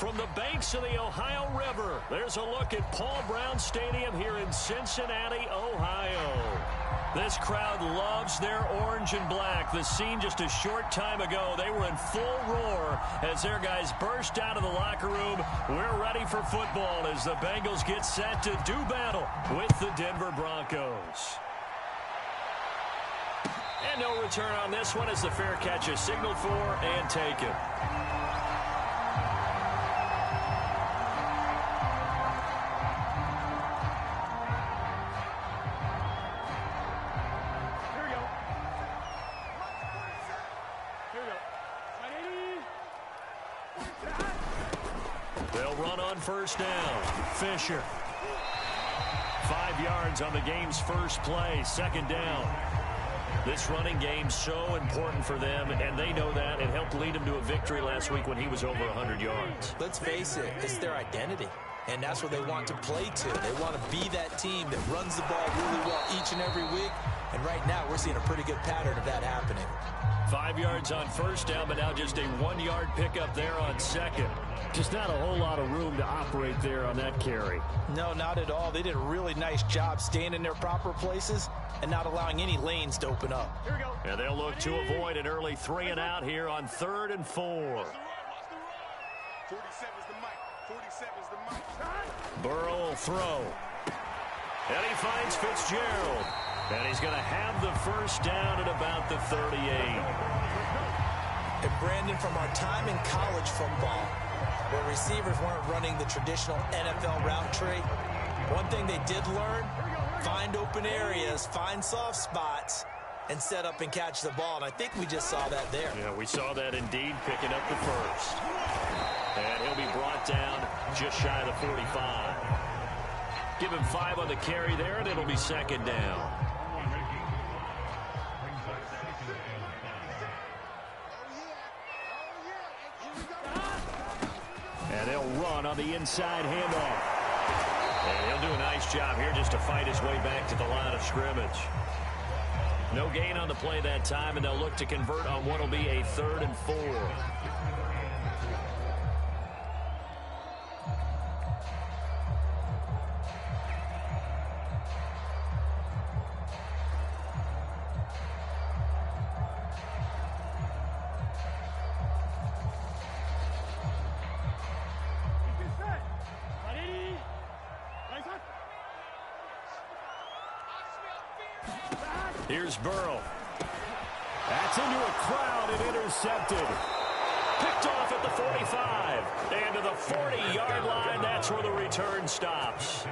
From the banks of the Ohio River, there's a look at Paul Brown Stadium here in Cincinnati, Ohio. This crowd loves their orange and black. The scene just a short time ago, they were in full roar as their guys burst out of the locker room. We're ready for football as the Bengals get set to do battle with the Denver Broncos. And no return on this one as the fair catch is signaled for and taken. They'll run on first down. Fisher. 5 yards on the game's first play. Second down. This running game's so important for them, and they know that. It helped lead them to a victory last week when he was over 100 yards. Let's face it, it's their identity, and that's what they want to play to. They want to be that team that runs the ball really well each and every week, and right now we're seeing a pretty good pattern of that happening. 5 yards on first down, but now just a 1 yard pickup there on second. Just not a whole lot of room to operate there on that carry. No, not at all. They did a really nice job staying in their proper places and not allowing any lanes to open up. Here we go. And they'll look to avoid an early 3 and out here on 3rd and 4. 47's the mic. 47's the mic. Burrow will throw. And he finds Fitzgerald. And he's going to have the first down at about the 38. And Brandon, from our time in college football, where receivers weren't running the traditional NFL route tree, one thing they did learn, find open areas, find soft spots, and set up and catch the ball. And I think we just saw that there. Yeah, we saw that indeed, picking up the first. And he'll be brought down just shy of the 45. Give him 5 on the carry there, and it'll be second down. And they'll run on the inside handoff. And he'll do a nice job here just to fight his way back to the line of scrimmage. No gain on the play that time, and they'll look to convert on what will be a 3rd and 4. Here's Burrow. That's into a crowd and intercepted. Picked off at the 45. And to the 40-yard line, that's where the return stops.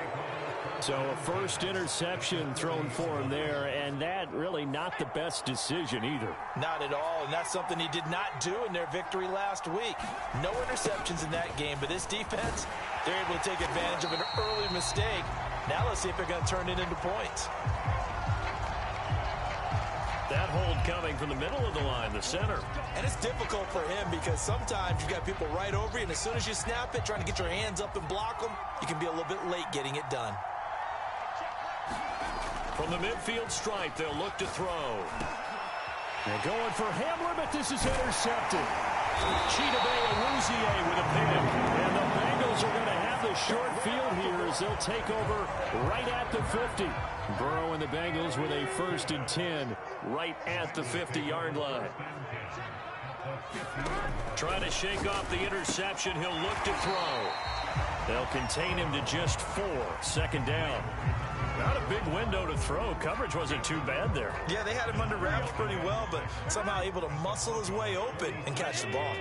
So a first interception thrown for him there, and that really not the best decision either. Not at all, and that's something he did not do in their victory last week. No interceptions in that game, but this defense, they're able to take advantage of an early mistake. Now let's see if they're going to turn it into points. That hold coming from the middle of the line, the center. And it's difficult for him because sometimes you've got people right over you, and as soon as you snap it, trying to get your hands up and block them, you can be a little bit late getting it done. From the midfield stripe, they'll look to throw. They're going for Hamler, but this is intercepted. Chidobe Awuzie with a pick. And the Bengals are going to have the short field here as they'll take over right at the 50. Burrow and the Bengals with a 1st and 10 right at the 50-yard line. Trying to shake off the interception. He'll look to throw. They'll contain him to just 4. Second down. Not a big window to throw. Coverage wasn't too bad there. Yeah, they had him under wraps pretty well, but somehow able to muscle his way open and catch the ball.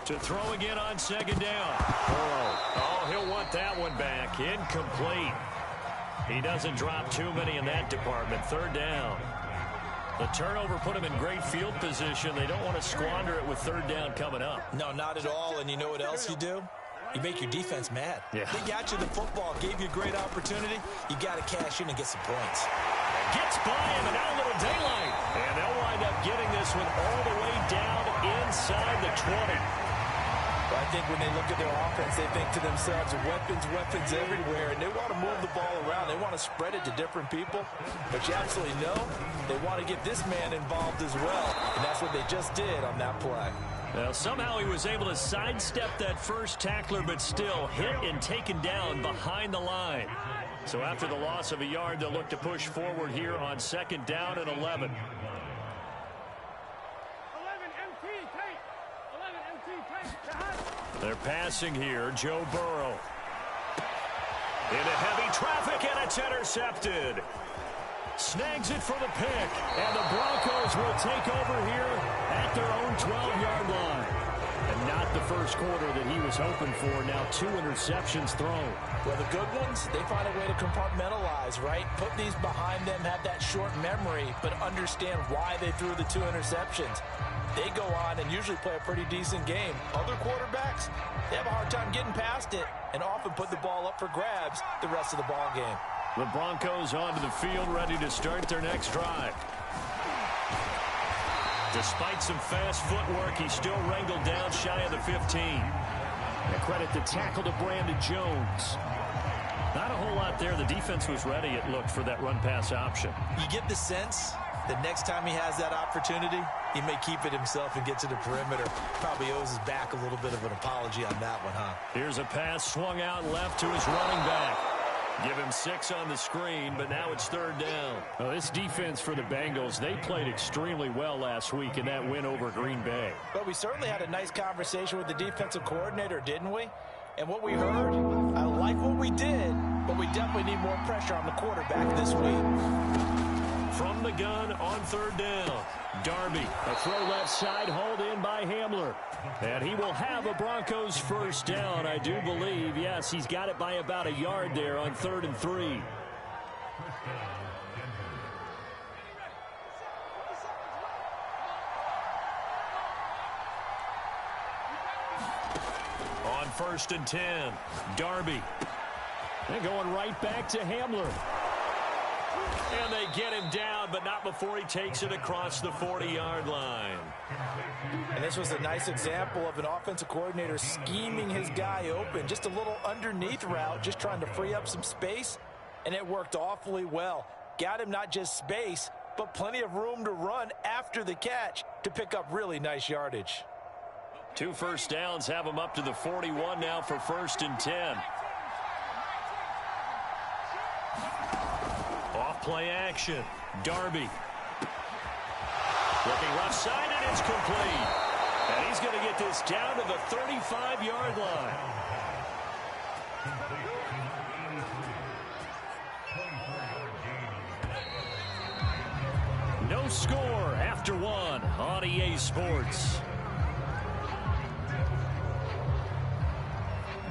To throw again on second down. Oh, he'll want that one back. Incomplete. He doesn't drop too many in that department. 3rd down. The turnover put him in great field position. They don't want to squander it with 3rd down coming up. No, not at all. And you know what else you do? You make your defense mad. Yeah. They got you the football, gave you a great opportunity. You got to cash in and get some points. Gets by him, and now a little daylight. And they'll wind up getting this one all the way down inside the 20. Well, I think when they look at their offense, they think to themselves, weapons everywhere, and they want to move the ball around. They want to spread it to different people. But you absolutely know they want to get this man involved as well, and that's what they just did on that play. Well, somehow he was able to sidestep that first tackler, but still hit and taken down behind the line. So after the loss of a yard, they'll look to push forward here on 2nd down and 11. They're passing here. Joe Burrow. Into heavy traffic, and it's intercepted. Snags it for the pick, and the Broncos will take over here at their own 12-yard line. And not the first quarter that he was hoping for. Now 2 interceptions thrown. Well, the good ones, they find a way to compartmentalize, right? Put these behind them, have that short memory, but understand why they threw the 2 interceptions. They go on and usually play a pretty decent game. Other quarterbacks, they have a hard time getting past it and often put the ball up for grabs the rest of the ball game. The Broncos onto the field, ready to start their next drive. Despite some fast footwork, he's still wrangled down shy of the 15. And credit the tackle to Brandon Jones. Not a whole lot there. The defense was ready, it looked, for that run-pass option. You get the sense that next time he has that opportunity, he may keep it himself and get to the perimeter. Probably owes his back a little bit of an apology on that one, huh? Here's a pass swung out left to his running back. Give him 6 on the screen, but now it's 3rd down. Well, this defense for the Bengals, they played extremely well last week in that win over Green Bay. But we certainly had a nice conversation with the defensive coordinator, didn't we? And what we heard, I like what we did, but we definitely need more pressure on the quarterback this week. From the gun on 3rd down. Darby, a throw left side, hauled in by Hamler. And he will have a Broncos 1st down, I do believe. Yes, he's got it by about a yard there on 3rd and 3. On 1st and 10, Darby. And going right back to Hamler. And they get him down, but not before he takes it across the 40-yard line. And this was a nice example of an offensive coordinator scheming his guy open. Just a little underneath route, just trying to free up some space, and it worked awfully well. Got him not just space, but plenty of room to run after the catch to pick up really nice yardage. 2 first downs have him up to the 41 now for 1st and 10. Off-play action. Darby. Looking left side, and it's complete. And he's going to get this down to the 35-yard line. No score after 1 on EA Sports.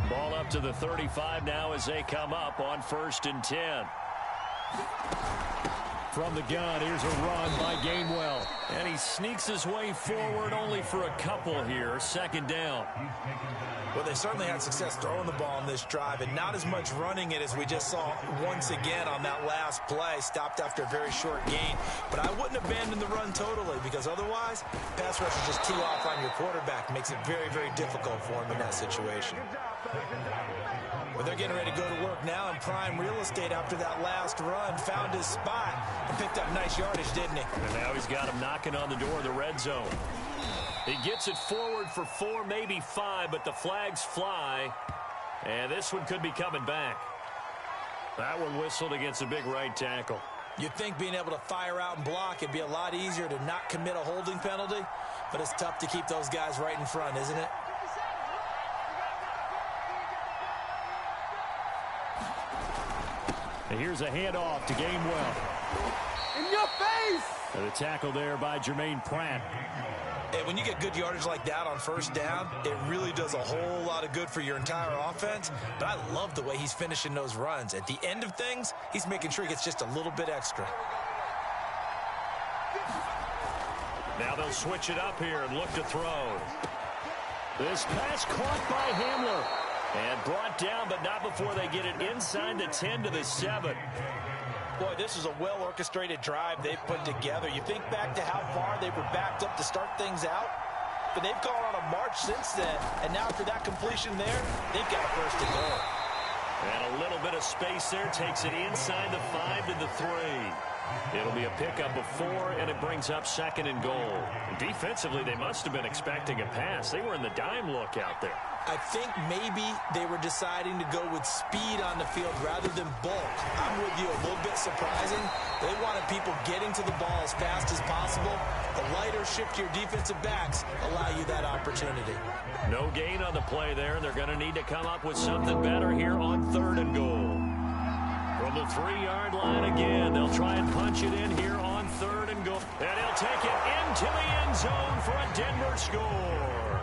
Ball up to the 35 now as they come up on 1st and 10. From the gun, here's a run by Gainwell. And he sneaks his way forward only for a couple here. 2nd down. Well, they certainly had success throwing the ball on this drive, and not as much running it as we just saw once again on that last play. Stopped after a very short gain. But I wouldn't abandon the run totally, because otherwise, pass rush is just too off on your quarterback. Makes it very, very difficult for him in that situation. Well, they're getting ready to go to work now in prime real estate after that last run. Found his spot and picked up nice yardage, didn't he? And now he's got him knocking on the door of the red zone. He gets it forward for 4, maybe 5, but the flags fly. And this one could be coming back. That one whistled against a big right tackle. You'd think being able to fire out and block it'd be a lot easier to not commit a holding penalty, but it's tough to keep those guys right in front, isn't it? And here's a handoff to Gainwell. In your face! And the tackle there by Jermaine Pratt. And when you get good yardage like that on 1st down, it really does a whole lot of good for your entire offense. But I love the way he's finishing those runs. At the end of things, he's making sure he gets just a little bit extra. Now they'll switch it up here and look to throw. This pass caught by Hamler. And brought down, but not before they get it inside the 10 to the 7. Boy, this is a well-orchestrated drive they've put together. You think back to how far they were backed up to start things out, but they've gone on a march since then. And now after that completion there, they've got a 1st and goal. And a little bit of space there takes it inside the 5 to the 3. It'll be a pickup of 4, and it brings up 2nd and goal. Defensively, they must have been expecting a pass. They were in the dime look out there. I think maybe they were deciding to go with speed on the field rather than bulk. I'm with you, a little bit surprising. They wanted people getting to the ball as fast as possible. The lighter shift to your defensive backs allow you that opportunity. No gain on the play there. They're going to need to come up with something better here on 3rd and goal. From the 3-yard line again, they'll try and punch it in here on 3rd and goal. And he'll take it into the end zone for a Denver score.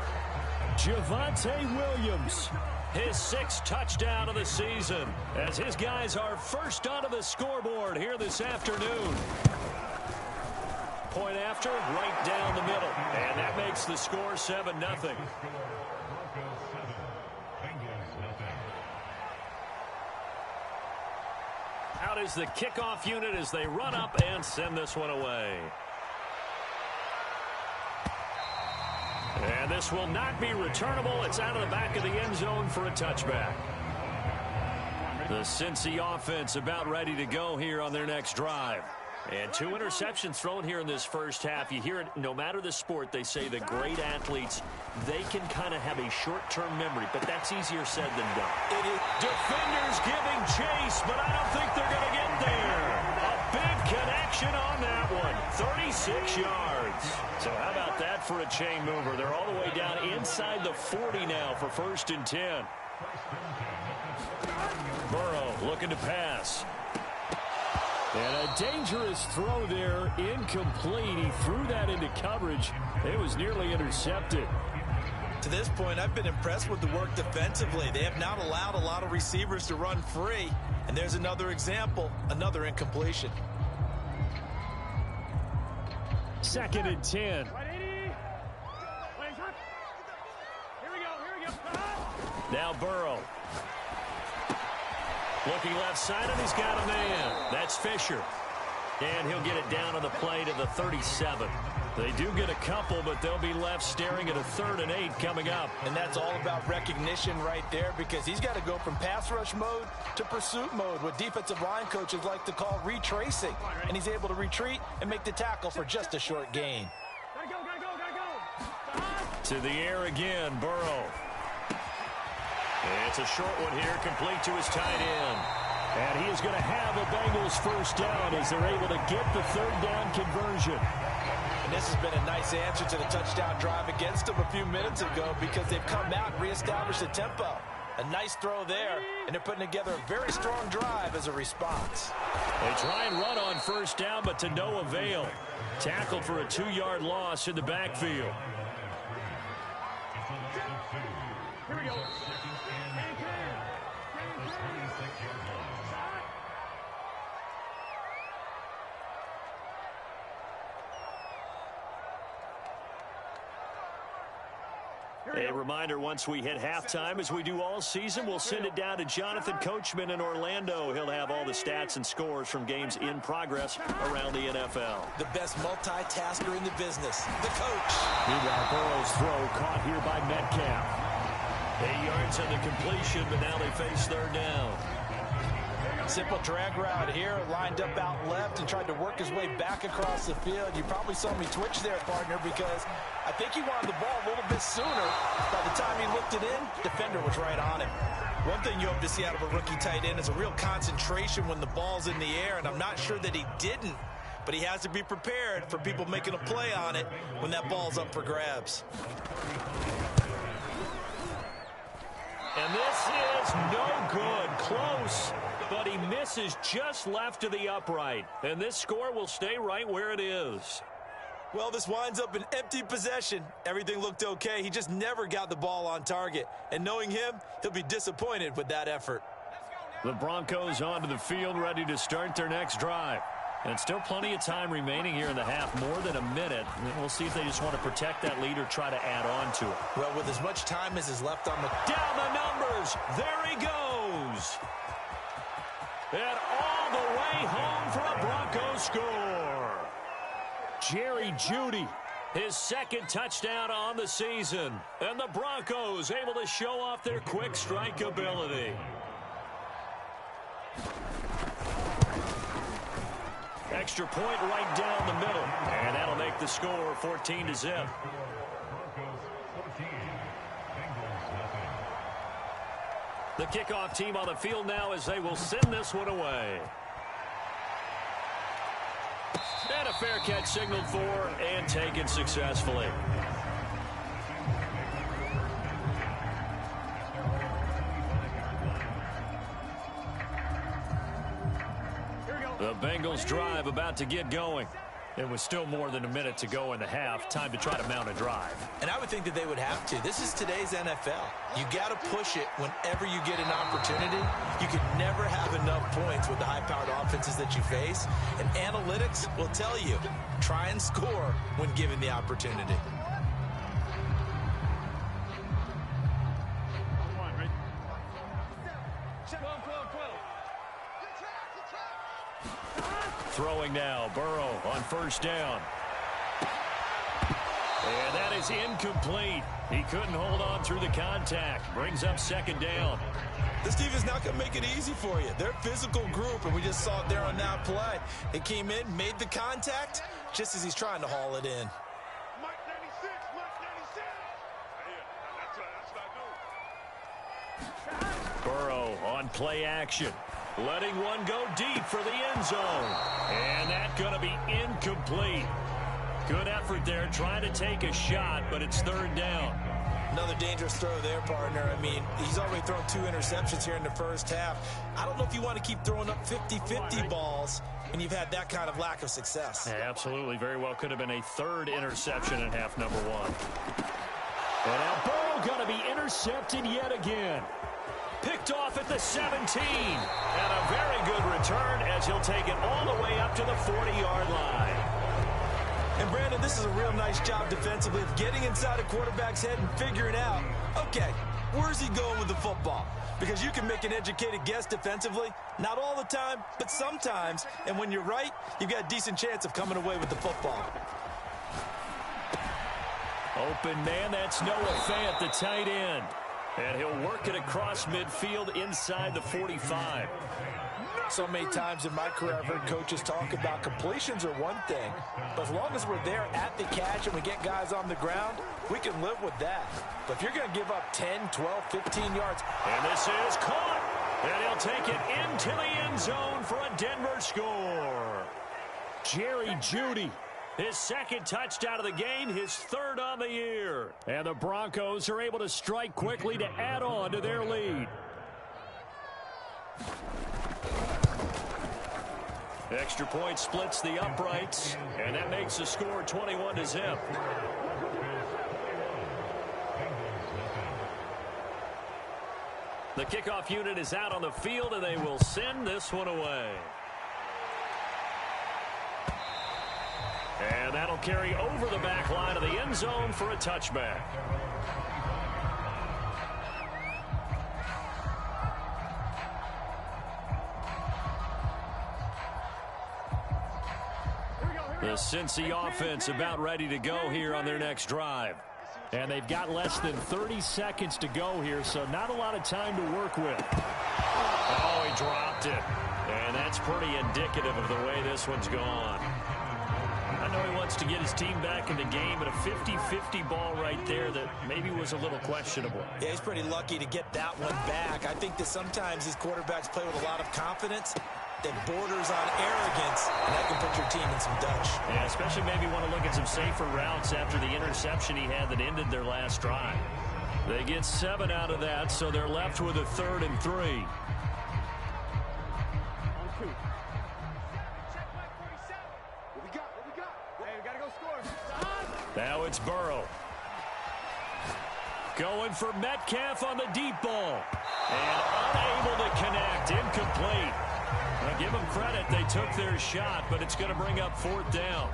Javonte Williams, his 6th touchdown of the season, as his guys are first onto the scoreboard here this afternoon. Point after, right down the middle, and that makes the score 7-0. Out is the kickoff unit as they run up and send this one away. And this will not be returnable. It's out of the back of the end zone for a touchback. The Cincy offense about ready to go here on their next drive. And 2 interceptions thrown here in this first half. You hear it, no matter the sport, they say the great athletes, they can kind of have a short-term memory, but that's easier said than done. It is. Defenders giving chase, but I don't think they're going to get there. A big connection on that one. 36 yards. So how about that for a chain mover? They're all the way down inside the 40 now for 1st and 10. Burrow looking to pass. And a dangerous throw there, incomplete. He threw that into coverage. It was nearly intercepted. To this point, I've been impressed with the work defensively. They have not allowed a lot of receivers to run free. And there's another example, another incompletion. 2nd and 10. Now Burrow. Looking left side, and he's got a man. That's Fisher. And he'll get it down on the play to the 37. They do get a couple, but they'll be left staring at a 3rd and 8 coming up. And that's all about recognition right there, because he's got to go from pass rush mode to pursuit mode, what defensive line coaches like to call retracing. And he's able to retreat and make the tackle for just a short gain. To the air again, Burrow. It's a short one here, complete to his tight end. And he is going to have a Bengals first down as they're able to get the 3rd down conversion. And this has been a nice answer to the touchdown drive against them a few minutes ago, because they've come out and reestablished the tempo. A nice throw there, and they're putting together a very strong drive as a response. They try and run on 1st down, but to no avail. Tackled for a 2-yard loss in the backfield. Here we go. A reminder, once we hit halftime, as we do all season, we'll send it down to Jonathan Coachman in Orlando. He'll have all the stats and scores from games in progress around the NFL. The best multitasker in the business, the coach. Meanwhile, Burrow's throw caught here by Metcalf. 8 yards on the completion, but now they face 3rd down. Simple drag route here, lined up out left and tried to work his way back across the field. You probably saw me twitch there, partner, because I think he wanted the ball a little bit sooner. By the time he looked it in, defender was right on him. One thing you hope to see out of a rookie tight end is a real concentration when the ball's in the air, and I'm not sure that he didn't, but he has to be prepared for people making a play on it when that ball's up for grabs. And this is no good. Close, but he misses just left of the upright. And this score will stay right where it is. Well, this winds up an empty possession. Everything looked okay. He just never got the ball on target. And knowing him, he'll be disappointed with that effort. The Broncos onto the field, ready to start their next drive. And still plenty of time remaining here in the half, more than a minute. We'll see if they just want to protect that lead or try to add on to it. Well, with as much time as is left on the... Down the numbers. There he goes. And all the way home for a Broncos score. Jerry Jeudy, his 2nd touchdown on the season. And the Broncos able to show off their quick strike ability. Extra point right down the middle. And that'll make the score 14-0. The kickoff team on the field now as they will send this one away. And a fair catch signaled for and taken successfully. The Bengals drive about to get going. It was still more than a minute to go in the half. Time to try to mount a drive. And I would think that they would have to. This is today's NFL. You got to push it whenever you get an opportunity. You can never have enough points with the high-powered offenses that you face. And analytics will tell you, try and score when given the opportunity. Throwing now, Burrow on first down. And that is incomplete. He couldn't hold on through the contact. Brings up second down. This defense not going to make it easy for you. They're a physical group, and we just saw it there on that play. They came in, made the contact, just as he's trying to haul it in. Burrow on play action. Letting one go deep for the end zone. And that's going to be incomplete. Good effort there trying to take a shot, but it's third down. Another dangerous throw there, partner. I mean, he's already thrown 2 interceptions here in the first half. I don't know if you want to keep throwing up 50-50 balls when you've had that kind of lack of success. Yeah, absolutely. Very well could have been a third interception in half number 1. And now Burrow going to be intercepted yet again. Picked off at the 17. And a very good return as he'll take it all the way up to the 40-yard line. And, Brandon, this is a real nice job defensively of getting inside a quarterback's head and figuring out, okay, where's he going with the football? Because you can make an educated guess defensively, not all the time, but sometimes. And when you're right, you've got a decent chance of coming away with the football. Open man, that's Noah Fant, the tight end. And he'll work it across midfield inside the 45. So many times in my career I've heard coaches talk about completions are one thing, but as long as we're there at the catch and we get guys on the ground, we can live with that. But if you're going to give up 10, 12, 15 yards. And this is caught. And he'll take it into the end zone for a Denver score. Jerry Jeudy. His second touchdown of the game, his third on the year. And the Broncos are able to strike quickly to add on to their lead. Extra point splits the uprights, and that makes the score 21-0. The kickoff unit is out on the field, and they will send this one away. And that'll carry over the back line of the end zone for a touchback. The Cincy offense about ready to go here on their next drive. And they've got less than 30 seconds to go here, so not a lot of time to work with. Oh, he dropped it. And that's pretty indicative of the way this one's gone. I know he wants to get his team back in the game, but a 50-50 ball right there that maybe was a little questionable. Yeah, he's pretty lucky to get that one back. I think that sometimes these quarterbacks play with a lot of confidence that borders on arrogance, and that can put your team in some Dutch. Yeah, especially maybe want to look at some safer routes after the interception he had that ended their last drive. They get 7 out of that, so they're left with a 3rd and 3. Now it's Burrow. Going for Metcalf on the deep ball. And unable to connect. Incomplete. Now give them credit. They took their shot, but it's going to bring up 4th down.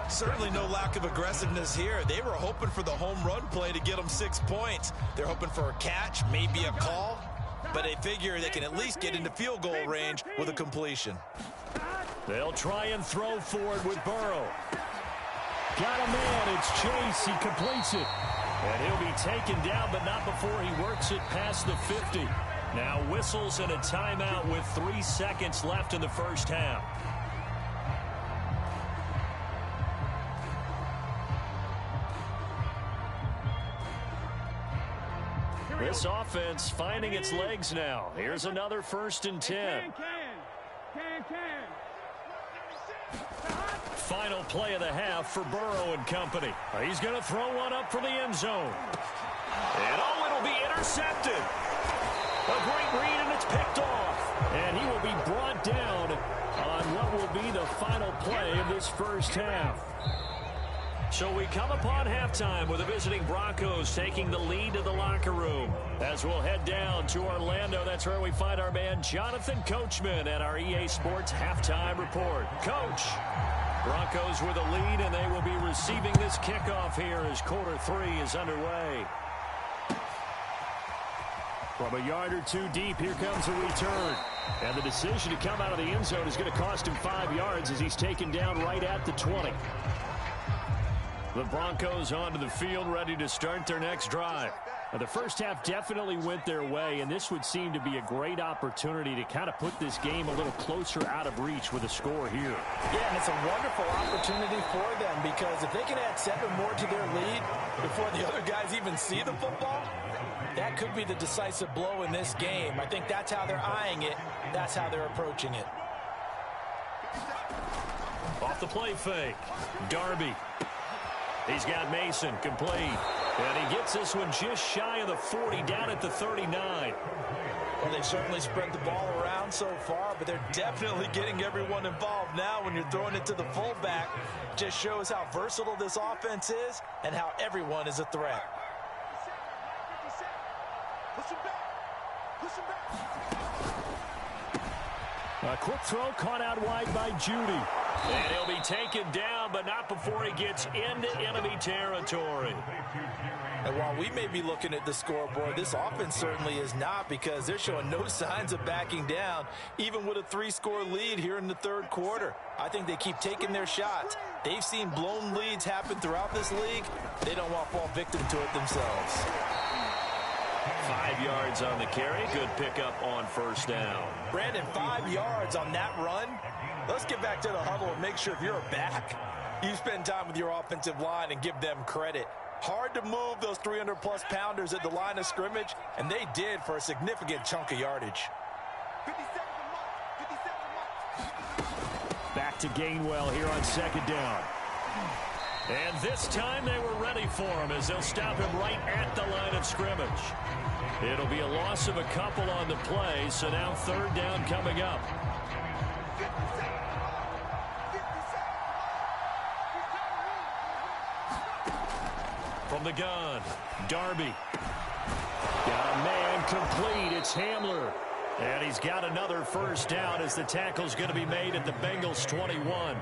Certainly no lack of aggressiveness here. They were hoping for the home run play to get them 6 points. They're hoping for a catch, maybe a call, but they figure they can at least get into field goal range with a completion. They'll try and throw forward with Burrow. Got a man. It's Chase. He completes it. And he'll be taken down, but not before he works it past the 50. Now whistles and a timeout with 3 seconds left in the first half. This offense finding its legs now. Here's another 1st and 10. Final play of the half for Burrow and company. He's going to throw one up for the end zone. And oh, it'll be intercepted. A great read, and it's picked off. And he will be brought down on what will be the final play of this first half. So we come upon halftime with the visiting Broncos taking the lead to the locker room. As we'll head down to Orlando, that's where we find our man Jonathan Coachman at our EA Sports Halftime Report. Coach, Broncos with a lead, and they will be receiving this kickoff here as quarter 3 is underway. From a yard or two deep, here comes a return. And the decision to come out of the end zone is going to cost him 5 yards as he's taken down right at the 20. The Broncos onto the field, ready to start their next drive. Now, the first half definitely went their way, and this would seem to be a great opportunity to kind of put this game a little closer out of reach with a score here. Yeah, and it's a wonderful opportunity for them because if they can add 7 more to their lead before the other guys even see the football, that could be the decisive blow in this game. I think that's how they're eyeing it. That's how they're approaching it. Off the play fake, Darby. He's got Mason complete. And he gets this one just shy of the 40, down at the 39. Well, they've certainly spread the ball around so far, but they're definitely getting everyone involved now when you're throwing it to the fullback. Just shows how versatile this offense is and how everyone is a threat. A quick throw caught out wide by Judy. And he'll be taken down, but not before he gets into enemy territory. And while we may be looking at the scoreboard, this offense certainly is not, because they're showing no signs of backing down, even with a 3-score lead here in the third quarter. I think they keep taking their shots. They've seen blown leads happen throughout this league. They don't want to fall victim to it themselves. 5 yards on the carry. Good pickup on first down. Brandon, 5 yards on that run. Let's get back to the huddle and make sure if you're a back, you spend time with your offensive line and give them credit. Hard to move those 300-plus pounders at the line of scrimmage, and they did for a significant chunk of yardage. Back to Gainwell here on second down. And this time they were ready for him as they'll stop him right at the line of scrimmage. It'll be a loss of a couple on the play, so now third down coming up. From the gun, Darby. Got a man complete. It's Hamler. And he's got another first down as the tackle's going to be made at the Bengals 21.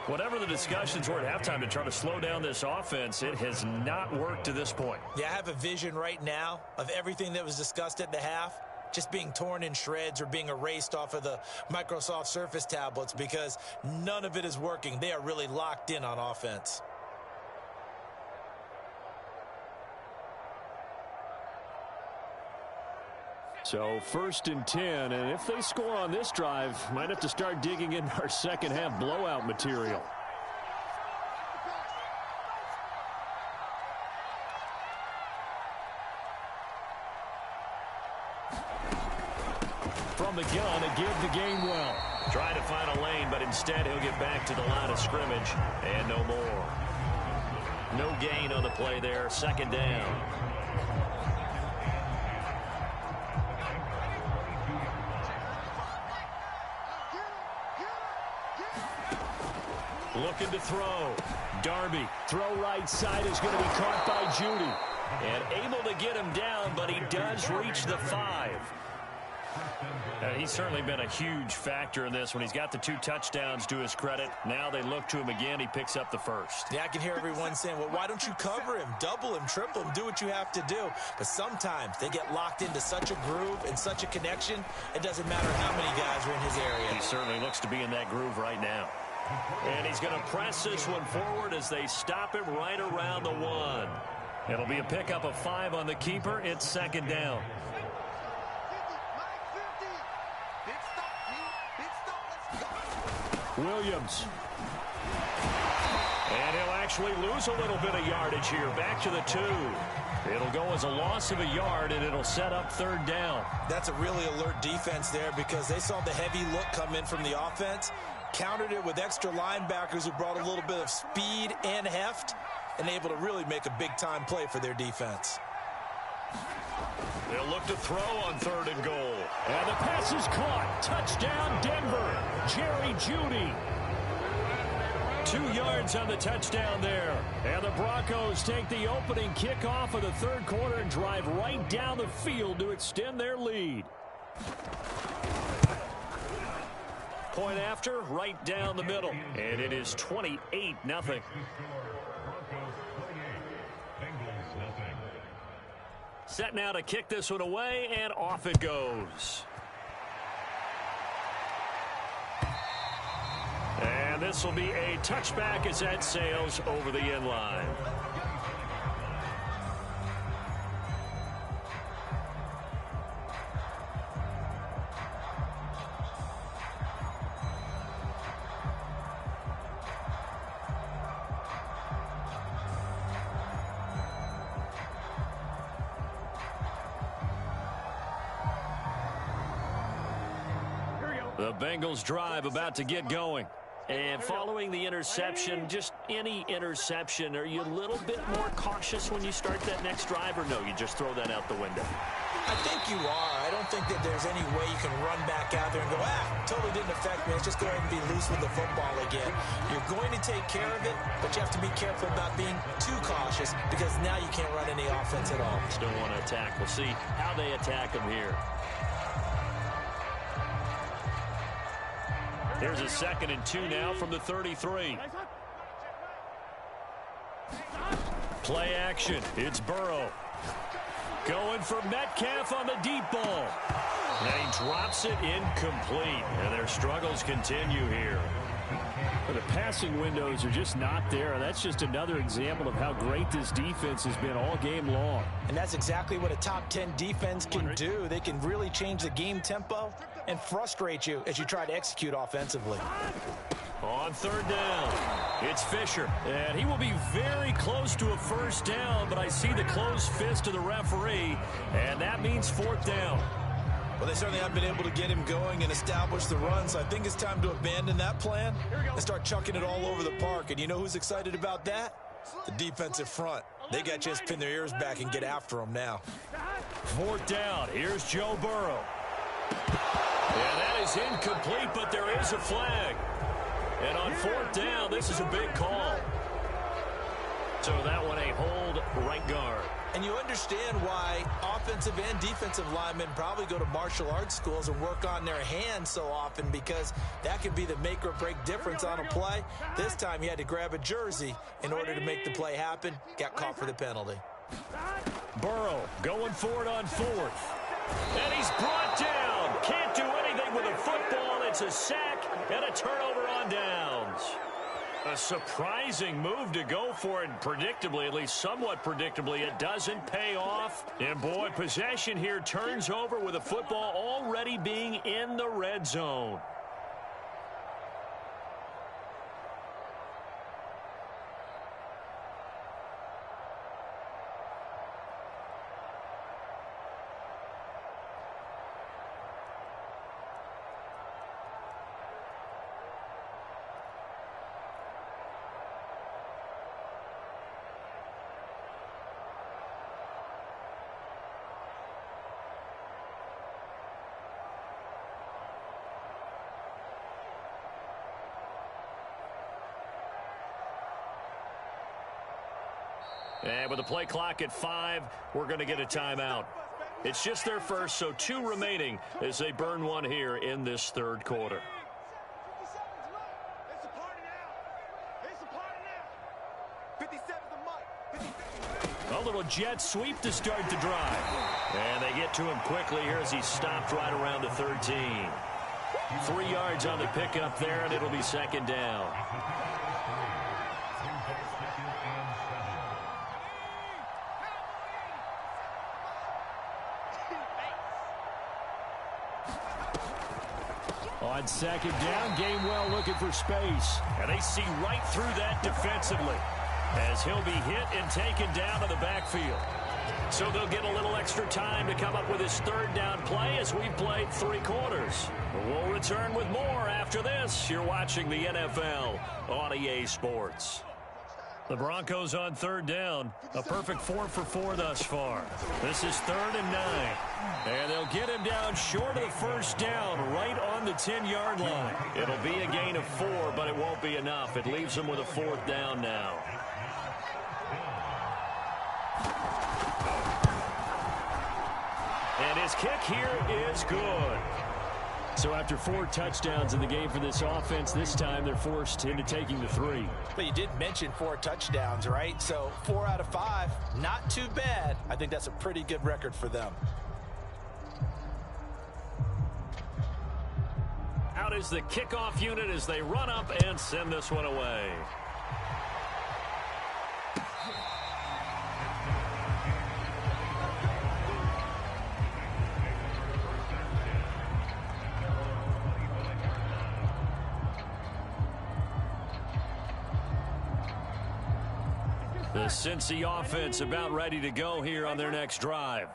Whatever the discussions were at halftime to try to slow down this offense, it has not worked to this point. Yeah, I have a vision right now of everything that was discussed at the half just being torn in shreds or being erased off of the Microsoft Surface tablets, because none of it is working. They are really locked in on offense. So 1st and 10, and if they score on this drive, might have to start digging into our second half blowout material. From the gun, a give to Gainwell. Trying to find a lane, but instead he'll get back to the line of scrimmage, and no more. No gain on the play there, second down. Looking to throw. Darby, throw right side is going to be caught by Judy. And able to get him down, but he does reach the 5. He's certainly been a huge factor in this when he's got the 2 touchdowns to his credit. Now they look to him again. He picks up the first. Yeah, I can hear everyone saying, well, why don't you cover him, double him, triple him, do what you have to do. But sometimes they get locked into such a groove and such a connection, it doesn't matter how many guys are in his area. He certainly looks to be in that groove right now. And he's going to press this one forward as they stop him right around the 1. It'll be a pickup of 5 on the keeper. It's second down. Williams. And he'll actually lose a little bit of yardage here. Back to the 2. It'll go as a loss of a yard, and it'll set up 3rd down. That's a really alert defense there because they saw the heavy look come in from the offense, countered it with extra linebackers who brought a little bit of speed and heft, and able to really make a big-time play for their defense. They'll look to throw on 3rd and goal. And the pass is caught. Touchdown, Denver. Jerry Jeudy. 2 yards on the touchdown there. And the Broncos take the opening kickoff of the 3rd quarter and drive right down the field to extend their lead. Point after, right down the middle. And it is 28-0. Set now to kick this one away, and off it goes. And this will be a touchback as that sails over the end line. The Bengals drive about to get going. And following the interception, just any interception, are you a little bit more cautious when you start that next drive, or no, you just throw that out the window? I think you are. I don't think that there's any way you can run back out there and go, totally didn't affect me. Let's just go ahead and be loose with the football again. You're going to take care of it, but you have to be careful about being too cautious because now you can't run any offense at all. Still want to attack. We'll see how they attack them here. Here's a 2nd and 2 now from the 33. Play action. It's Burrow. Going for Metcalf on the deep ball. And he drops it incomplete. And their struggles continue here. The passing windows are just not there. And that's just another example of how great this defense has been all game long. And that's exactly what a top 10 defense can do. They can really change the game tempo and frustrate you as you try to execute offensively. On 3rd down, it's Fisher. And he will be very close to a 1st down, but I see the closed fist of the referee, and that means 4th down. Well, they certainly haven't been able to get him going and establish the run, so I think it's time to abandon that plan and start chucking it all over the park. And you know who's excited about that? The defensive front. They got a chance to pin their ears back and get after him now. 4th down. Here's Joe Burrow. And that is incomplete, but there is a flag. And on 4th down, this is a big call. So that one a hold right guard. And you understand why offensive and defensive linemen probably go to martial arts schools and work on their hands so often, because that can be the make or break difference on a play. This time he had to grab a jersey in order to make the play happen. Got caught for the penalty. Burrow going for it on 4th. And he's brought down. Can't do anything with a football. It's a sack and a turnover on downs. A surprising move to go for it, and predictably, at least somewhat predictably, it doesn't pay off. And boy, possession here turns over with a football already being in the red zone. And with the play clock at 5, we're going to get a timeout. It's just their first, so 2 remaining as they burn one here in this 3rd quarter. A little jet sweep to start the drive. And they get to him quickly here as he stopped right around the 13. 3 yards on the pickup there, and it'll be 2nd down. On second down, Gainwell looking for space. And they see right through that defensively as he'll be hit and taken down to the backfield. So they'll get a little extra time to come up with his third down play as we've played 3 quarters. We'll return with more after this. You're watching the NFL on EA Sports. The Broncos on third down. A perfect 4 for 4 thus far. This is 3rd and 9. And they'll get him down short of the first down, right on the 10-yard line. It'll be a gain of 4, but it won't be enough. It leaves them with a 4th down now. And his kick here is good. So after 4 touchdowns in the game for this offense, this time they're forced into taking the 3. But you did mention 4 touchdowns, right? So 4 out of 5, not too bad. I think that's a pretty good record for them. Out is the kickoff unit as they run up and send this one away. The Cincy offense about ready to go here on their next drive.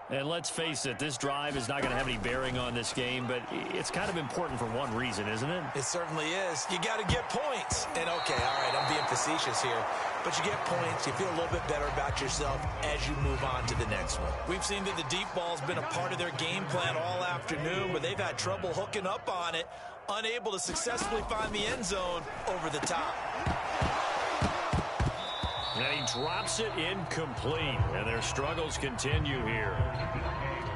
And let's face it, this drive is not going to have any bearing on this game, but it's kind of important for one reason, isn't it? It certainly is. You got to get points. And, okay, all right, I'm being facetious here. But you get points, you feel a little bit better about yourself as you move on to the next one. We've seen that the deep ball's been a part of their game plan all afternoon, but they've had trouble hooking up on it, unable to successfully find the end zone over the top. And he drops it incomplete, and their struggles continue here.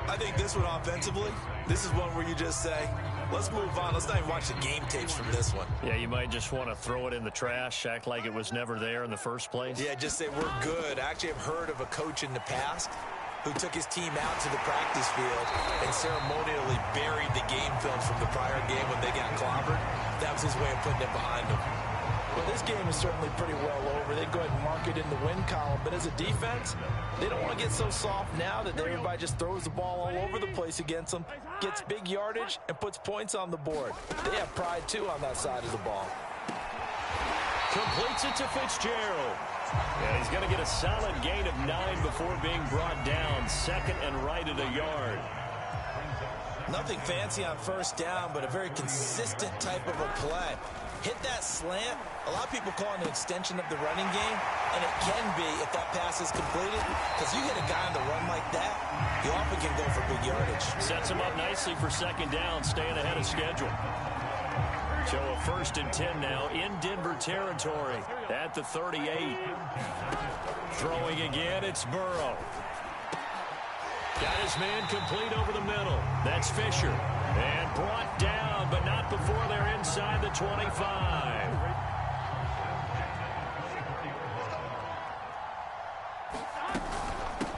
I think this one offensively, this is one where you just say, let's move on. Let's not even watch the game tapes from this one. Yeah, you might just want to throw it in the trash, act like it was never there in the first place. Yeah, just say we're good. I actually have heard of a coach in the past who took his team out to the practice field and ceremonially buried the game films from the prior game when they got clobbered. That was his way of putting it behind them. Well, this game is certainly pretty well over. They go ahead and mark it in the win column. But as a defense, they don't want to get so soft now that everybody just throws the ball all over the place against them, gets big yardage, and puts points on the board. They have pride, too, on that side of the ball. Completes it to Fitzgerald. And he's going to get a solid gain of 9 before being brought down. 2nd and right at a yard. Nothing fancy on first down, but a very consistent type of a play. Hit that slant. A lot of people call it an extension of the running game, and it can be if that pass is completed, because you hit a guy on the run like that, you often can go for big yardage. Sets him up nicely for 2nd down, staying ahead of schedule. So a 1st and 10 now in Denver territory at the 38. Throwing again, it's Burrow. Got his man complete over the middle. That's Fisher. And brought down, but not before they're inside the 25.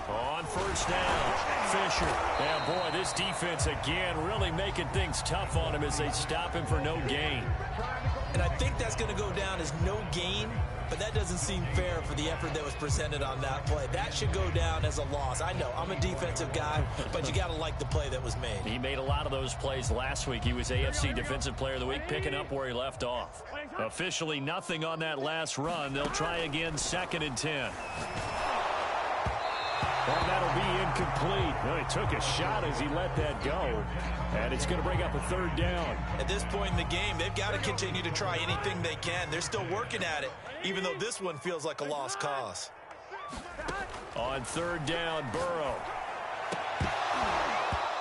On first down, Fisher. Yeah, boy, this defense again really making things tough on him as they stop him for no gain. And I think that's going to go down as no gain, but that doesn't seem fair for the effort that was presented on that play. That should go down as a loss. I know, I'm a defensive guy, but you got to like the play that was made. He made a lot of those plays last week. He was AFC Defensive Player of the Week, picking up where he left off. Officially nothing on that last run. They'll try again, 2nd and 10. And that'll be incomplete. Well, he took a shot as he let that go. And it's going to bring up a 3rd down. At this point in the game, they've got to continue to try anything they can. They're still working at it, even though this one feels like a lost cause. On 3rd down, Burrow.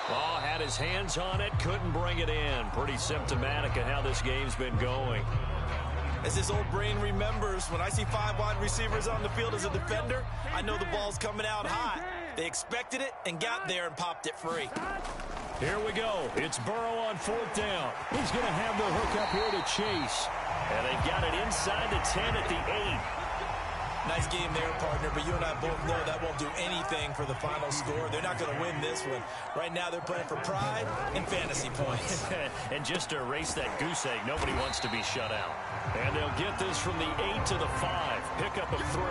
Oh, had his hands on it, couldn't bring it in. Pretty symptomatic of how this game's been going. As this old brain remembers, when I see 5 wide receivers on the field as a defender, I know the ball's coming out hot. They expected it and got there and popped it free. Here we go. It's Burrow on 4th down. He's going to have the hook up here to Chase. And they've got it inside the 10 at the 8. Nice game there, partner, but you and I both know that won't do anything for the final score. They're not going to win this one. Right now, they're playing for pride and fantasy points. And just to erase that goose egg, nobody wants to be shut out. And they'll get this from the 8 to the 5. Pickup of 3.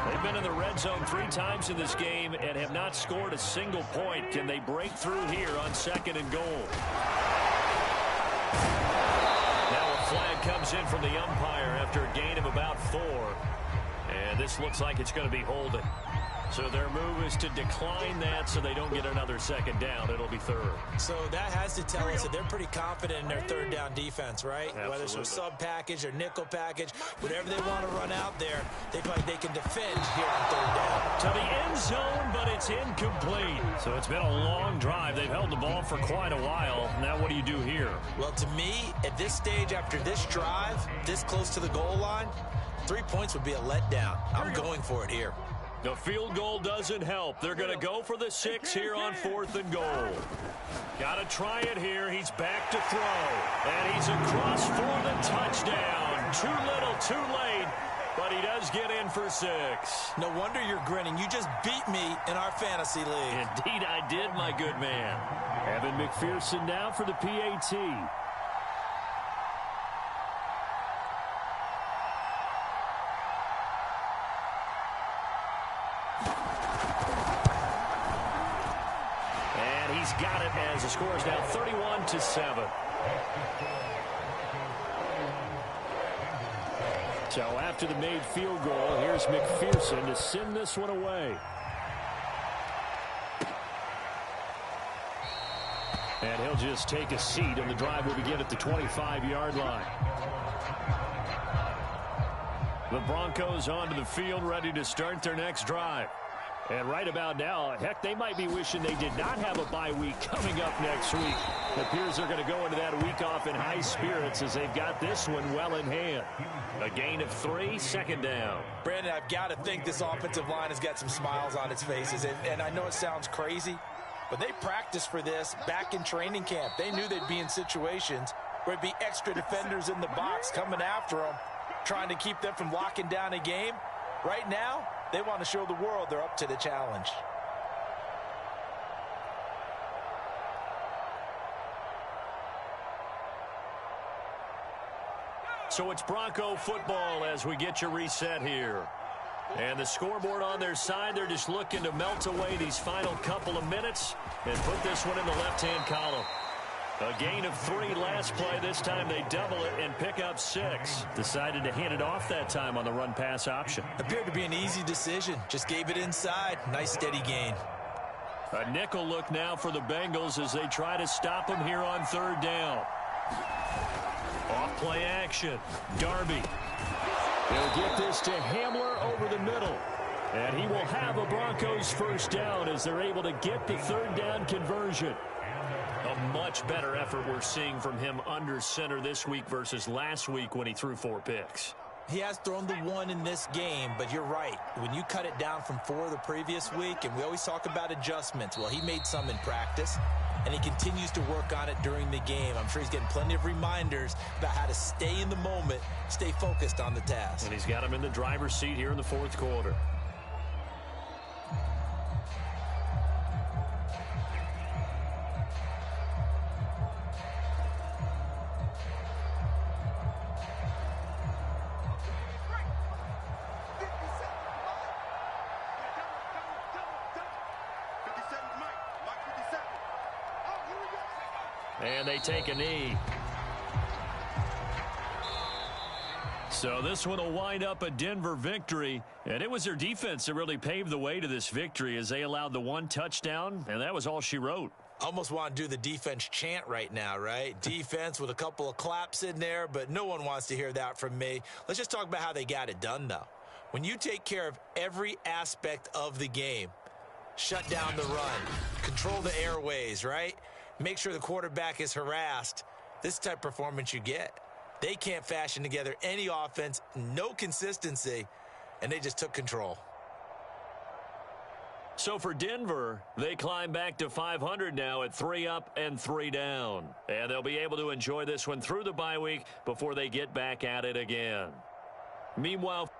They've been in the red zone 3 times in this game and have not scored a single point. Can they break through here on 2nd and goal? Now a flag comes in from the umpire after a gain of about 4. And this looks like it's going to be holding. So their move is to decline that so they don't get another 2nd down. It'll be 3rd. So that has to tell us that they're pretty confident in their 3rd down defense, right? Absolutely. Whether it's a sub package or nickel package, whatever they want to run out there, they feel like they can defend here on 3rd down. To the end zone, but it's incomplete. So it's been a long drive. They've held the ball for quite a while. Now what do you do here? Well, to me, at this stage, after this drive, this close to the goal line, 3 points would be a letdown. I'm going for it here. The field goal doesn't help. They're going to go for the 6 here on 4th and goal. Got to try it here. He's back to throw. And he's across for the touchdown. Too little, too late. But he does get in for 6. No wonder you're grinning. You just beat me in our fantasy league. Indeed I did, my good man. Evan McPherson now for the PAT. He's got it as the score is now 31-7. So after the made field goal, here's McPherson to send this one away. And he'll just take a seat, and the drive will begin at the 25-yard line. The Broncos onto the field, ready to start their next drive. And right about now, heck, they might be wishing they did not have a bye week coming up next week. It appears they're going to go into that week off in high spirits as they've got this one well in hand. A gain of 3, 2nd down. Brandon, I've got to think this offensive line has got some smiles on its faces. And I know it sounds crazy, but they practiced for this back in training camp. They knew they'd be in situations where it'd be extra defenders in the box coming after them, trying to keep them from locking down a game. Right now, they want to show the world they're up to the challenge. So it's Bronco football as we get you reset here. And the scoreboard on their side, they're just looking to melt away these final couple of minutes and put this one in the left-hand column. A gain of 3 last play. This time they double it and pick up 6. Decided to hand it off that time on the run-pass option. Appeared to be an easy decision. Just gave it inside. Nice steady gain. A nickel look now for the Bengals as they try to stop them here on 3rd down. Off play action. Darby. They'll get this to Hamler over the middle. And he will have a Broncos 1st down as they're able to get the 3rd down conversion. A much better effort we're seeing from him under center this week versus last week when he threw 4 picks. He has thrown the 1 in this game, but you're right. When you cut it down from 4 the previous week, and we always talk about adjustments, well, he made some in practice, and he continues to work on it during the game. I'm sure he's getting plenty of reminders about how to stay in the moment, stay focused on the task. And he's got him in the driver's seat here in the 4th quarter. And they take a knee. So this one will wind up a Denver victory. And it was their defense that really paved the way to this victory as they allowed the 1 touchdown, and that was all she wrote. Almost want to do the defense chant right now, right? Defense with a couple of claps in there, but no one wants to hear that from me. Let's just talk about how they got it done, though. When you take care of every aspect of the game, shut down the run, control the airways, right? Make sure the quarterback is harassed. This type of performance you get. They can't fashion together any offense, no consistency, and they just took control. So for Denver, they climb back to 500 now at 3 up and 3 down. And they'll be able to enjoy this one through the bye week before they get back at it again. Meanwhile,